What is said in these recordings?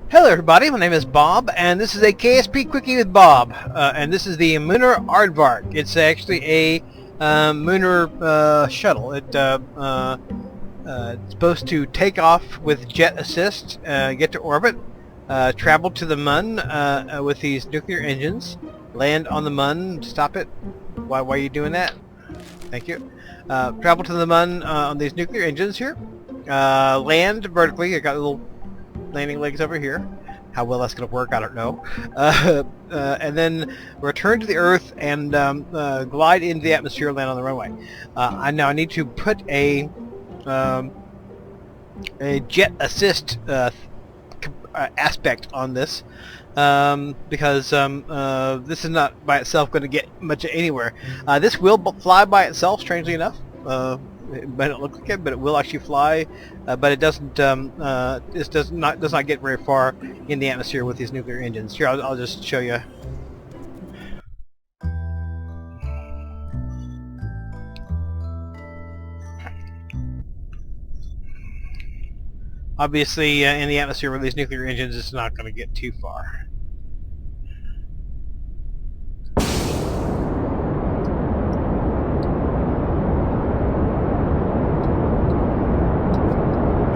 Hello everybody, my name is Bob, and this is a KSP Quickie with Bob, and this is the Lunar Aardvark. It's actually a lunar shuttle. It's supposed to take off with jet assist, get to orbit, travel to the Mun with these nuclear engines, land on the Mun, stop it. Why are you doing that? Thank you. Travel to the Mun on these nuclear engines here, land vertically. I got little landing legs over here. How well that's going to work, I don't know. And then return to the Earth and glide into the atmosphere, land on the runway. I need to put a jet assist aspect on this because this is not by itself going to get much anywhere. This will fly by itself, strangely enough. It might not look like it, but it will actually fly. But it doesn't. This does not get very far in the atmosphere with these nuclear engines. Here, I'll just show you. Obviously, in the atmosphere with these nuclear engines, it's not going to get too far.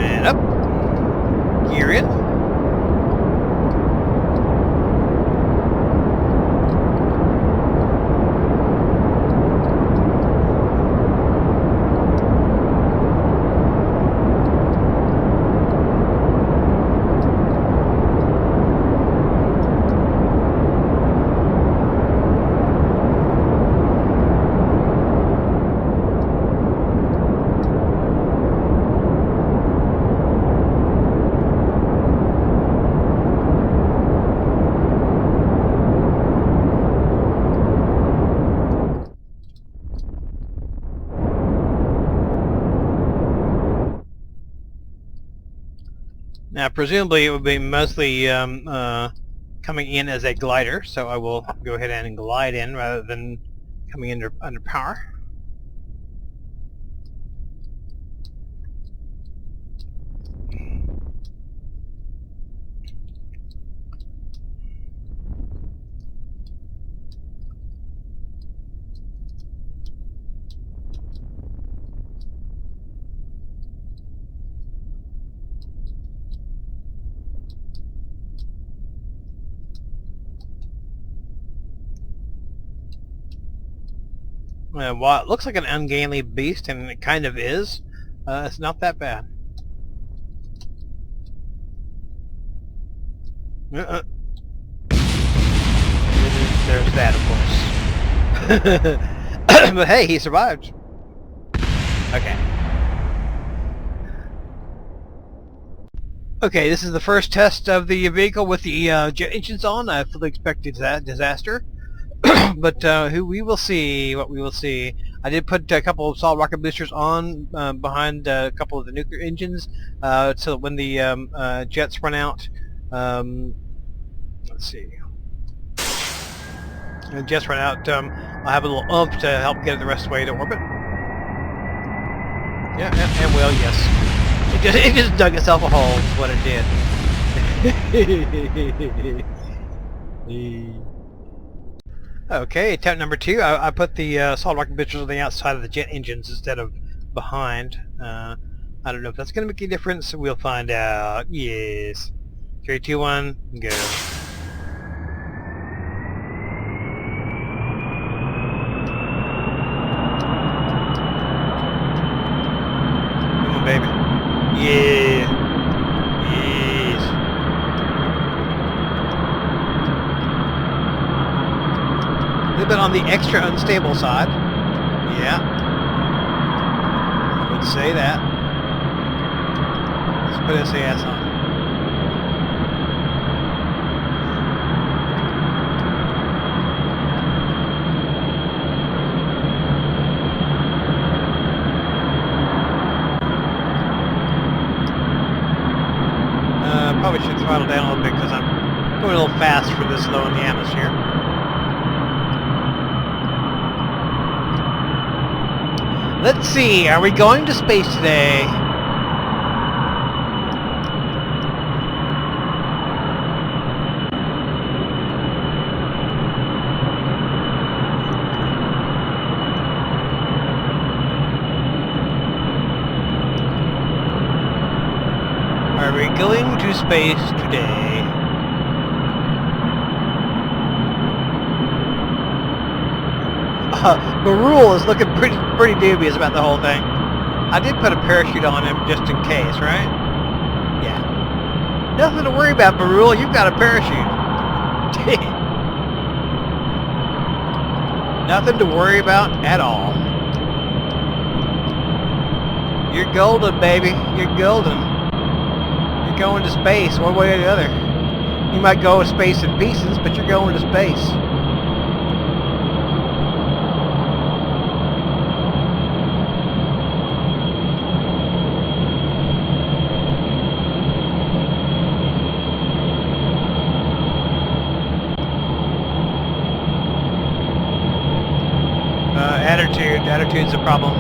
And up. Gear in. Now, presumably it would be mostly coming in as a glider, so I will go ahead and glide in rather than coming in under power. While it looks like an ungainly beast, and it kind of is, it's not that bad. There's that, of course. But hey, he survived. Okay. Okay, this is the first test of the vehicle with the jet engines on. I fully expected that disaster. But we will see what we will see. I did put a couple of solid rocket boosters on behind a couple of the nuclear engines, so that when the jets run out, let's see. When the jets run out, I'll have a little oomph to help get it the rest of the way to orbit. Yeah, and well, yes, it just dug itself a hole. Is what it did. Okay, attempt number 2. I put the solid rocket boosters on the outside of the jet engines instead of behind. I don't know if that's going to make a difference. We'll find out. Yes. 3, 2, 1, go. Come on, baby. Yeah. A little bit on the extra unstable side. Yeah. I would say that. Let's put SAS on. Probably should throttle down a little bit because I'm going a little fast for this low in the atmosphere. Let's see, are we going to space today? to space today. Marul is looking pretty dubious about the whole thing. I did put a parachute on him just in case, right? Yeah. Nothing to worry about, Marul. You've got a parachute. Nothing to worry about at all. You're golden, baby. You're golden. You're going to space one way or the other. You might go to space in pieces, but you're going to space. Attitude's a problem.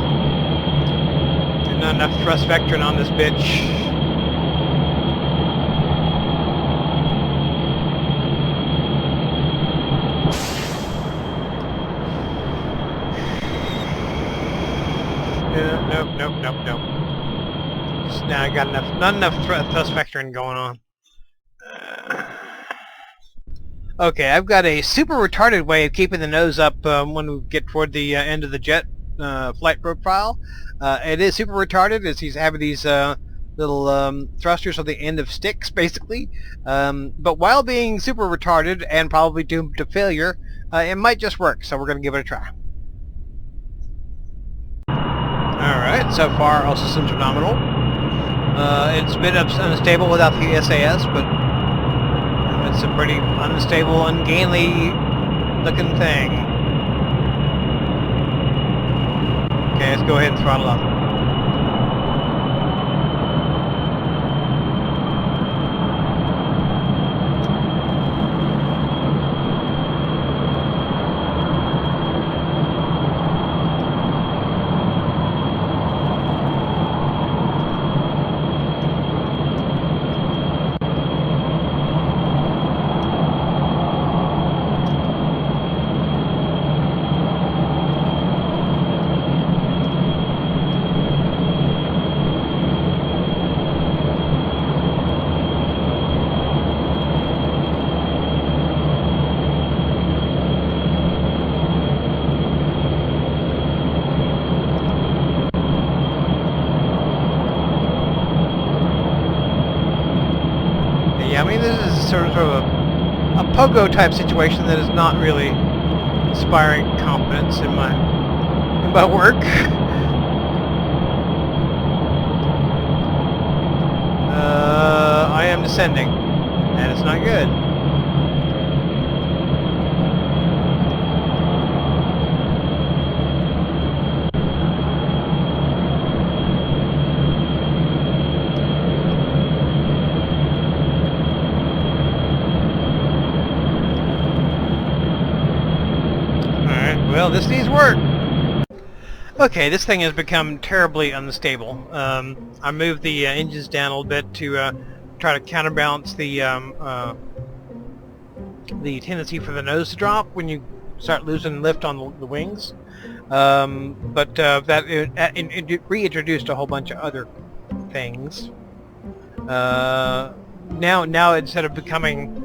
There's not enough thrust vectoring on this bitch. Nope. Just now I got not enough thrust vectoring going on. Okay, I've got a super retarded way of keeping the nose up when we get toward the end of the jet flight profile. It is super retarded as he's having these little thrusters on the end of sticks, basically. But while being super retarded and probably doomed to failure, it might just work, so we're going to give it a try. Alright, so far all systems are nominal. It's a bit unstable without the SAS, but it's a pretty unstable, ungainly looking thing. Okay, let's go ahead and throttle up. I mean, this is sort of a pogo type situation that is not really inspiring confidence in my work. I am descending, and it's not good. Well, this needs work. Okay, this thing has become terribly unstable. I moved the engines down a little bit to try to counterbalance the tendency for the nose to drop when you start losing lift on the wings. But that it reintroduced a whole bunch of other things. Now instead of becoming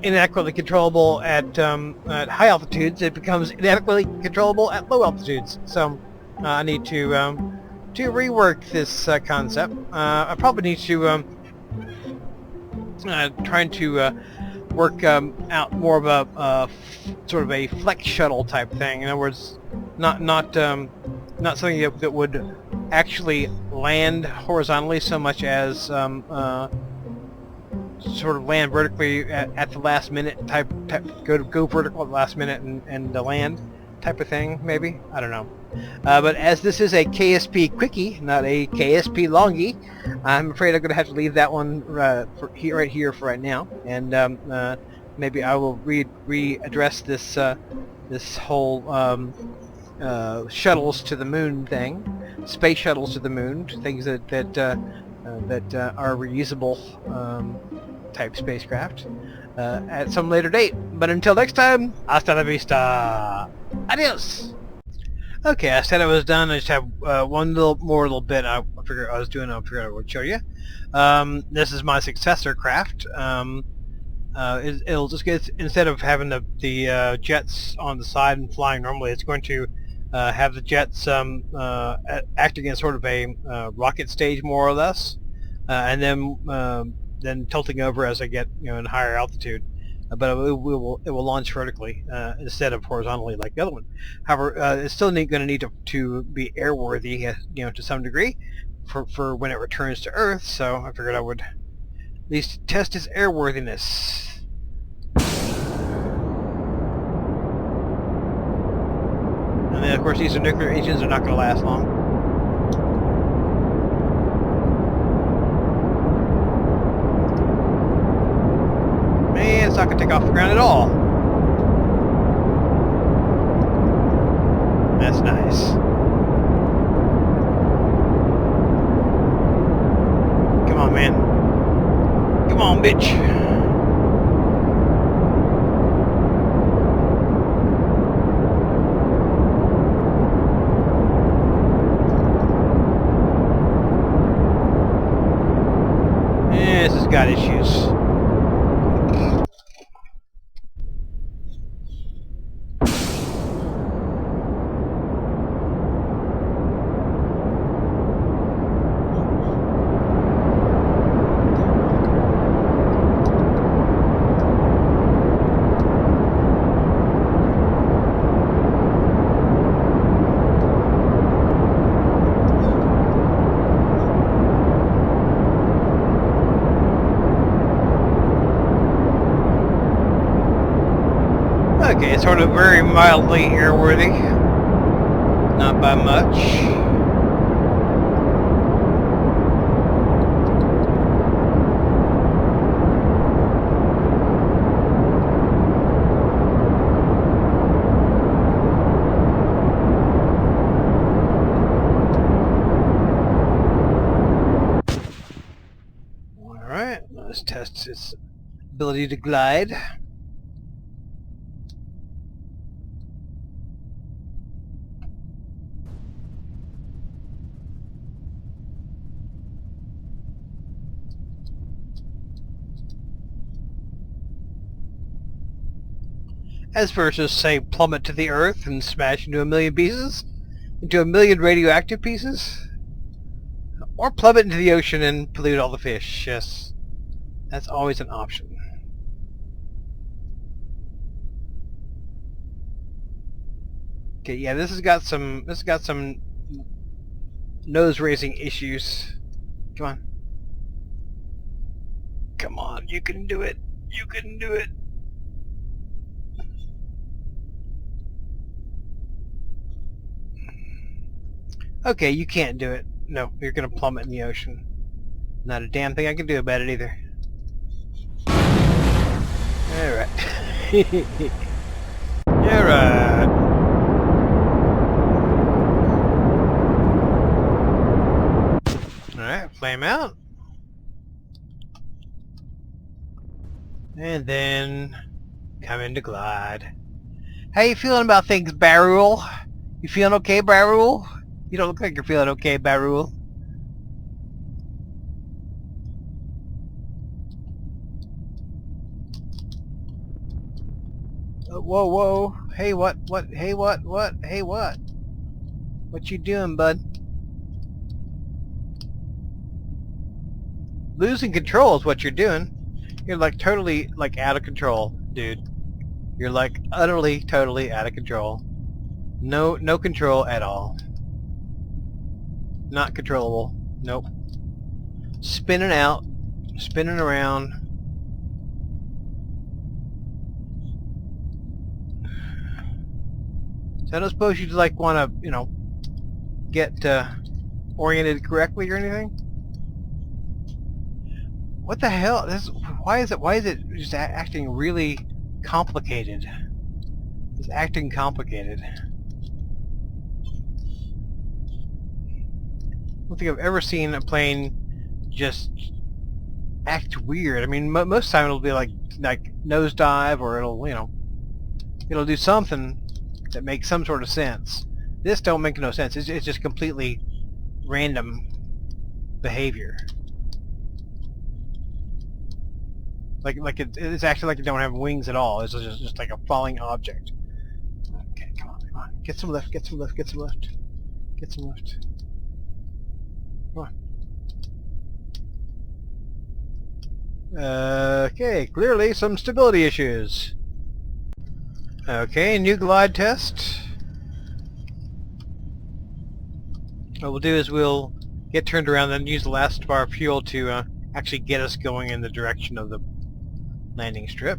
inadequately controllable at high altitudes, it becomes inadequately controllable at low altitudes. So I need to rework this concept. I probably need to trying to work out more of a sort of a flex shuttle type thing. In other words, not something that would actually land horizontally so much as sort of land vertically at the last minute type go vertical at the last minute and land type of thing, maybe. I don't know. But as this is a KSP Quickie, not a KSP Longie, I'm afraid I'm going to have to leave that one right here for right now, and maybe I will readdress this whole shuttles to the moon thing, space shuttles to the moon, things that are reusable type spacecraft at some later date. But until next time, hasta la vista. Adios. Okay, I said I was done. I just have one little bit I figured I was doing. I figured I would show you. This is my successor craft. It'll just get, instead of having the jets on the side and flying normally, it's going to have the jets acting as sort of a rocket stage, more or less, and then tilting over as I get in higher altitude. But it will launch vertically instead of horizontally like the other one. However, it's still going to need to be airworthy, to some degree, for when it returns to Earth. So I figured I would at least test its airworthiness. And then, of course, these nuclear engines are not going to last long. Man, it's not going to take off the ground at all. That's nice. Come on, man. Come on, bitch. This has got issues. Okay, it's sort of very mildly airworthy. Not by much. Alright, let's test its ability to glide. As versus, say, plummet to the earth and smash into a million pieces? Into a million radioactive pieces? Or plummet into the ocean and pollute all the fish. Yes, that's always an option. Okay, yeah, this has got some nose-raising issues. Come on. Come on, you can do it. You can do it. Okay, you can't do it. No, you're gonna plummet in the ocean. Not a damn thing I can do about it either. Alright. Alright. Alright, flame out. And then come into glide. How you feeling about things, Barrel? You feeling okay, Barrel? You don't look like you're feeling okay, Barrel. Whoa, whoa. Hey, what? Hey, what? Hey, what? What you doing, bud? Losing control is what you're doing. You're like totally like out of control, dude. You're like utterly, totally out of control. No control at all. Not controllable. Nope. Spinning out, spinning around. So I don't suppose you'd like want to, get oriented correctly or anything. What the hell? Why is it just acting really complicated? It's acting complicated. I don't think I've ever seen a plane just act weird. I mean, most of the time it'll be like nosedive, or it'll do something that makes some sort of sense. This don't make no sense. It's just completely random behavior. Like it's actually like it don't have wings at all. It's just like a falling object. Okay, come on. Get some lift, get some lift. Get some lift. Come on. Okay, clearly some stability issues. Okay, new glide test. What we'll do is we'll get turned around and use the last of our fuel to actually get us going in the direction of the landing strip.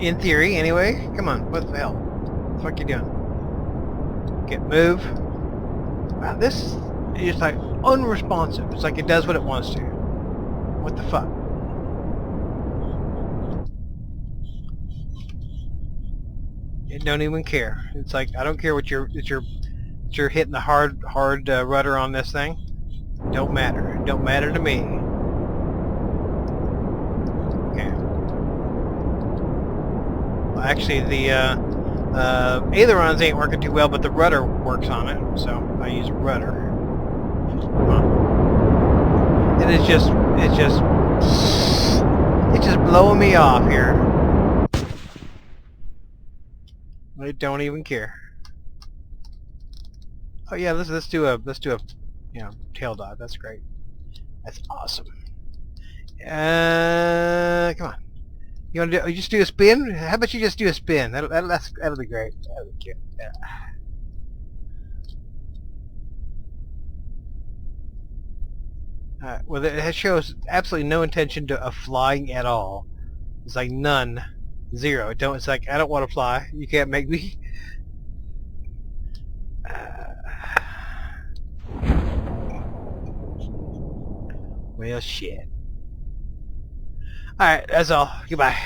In theory, anyway. Come on, what the hell? What the fuck you doing? Get move. Wow, this is just like unresponsive. It's like it does what it wants to. What the fuck? It don't even care. It's like I don't care what you're hitting the hard rudder on this thing. Don't matter. It don't matter to me. Okay. Well, actually, the ailerons ain't working too well, but the rudder works on it, so I use rudder. Come on. And it's just blowing me off here. I don't even care. Oh yeah, let's do a tail dive. That's great. That's awesome. Come on. You want to just do a spin? How about you just do a spin? That'll be great. That'll be cute. Yeah. Alright, well it shows absolutely no intention of flying at all. It's like none. Zero. It's like, I don't want to fly. You can't make me. Well, shit. Alright, that's all. Goodbye.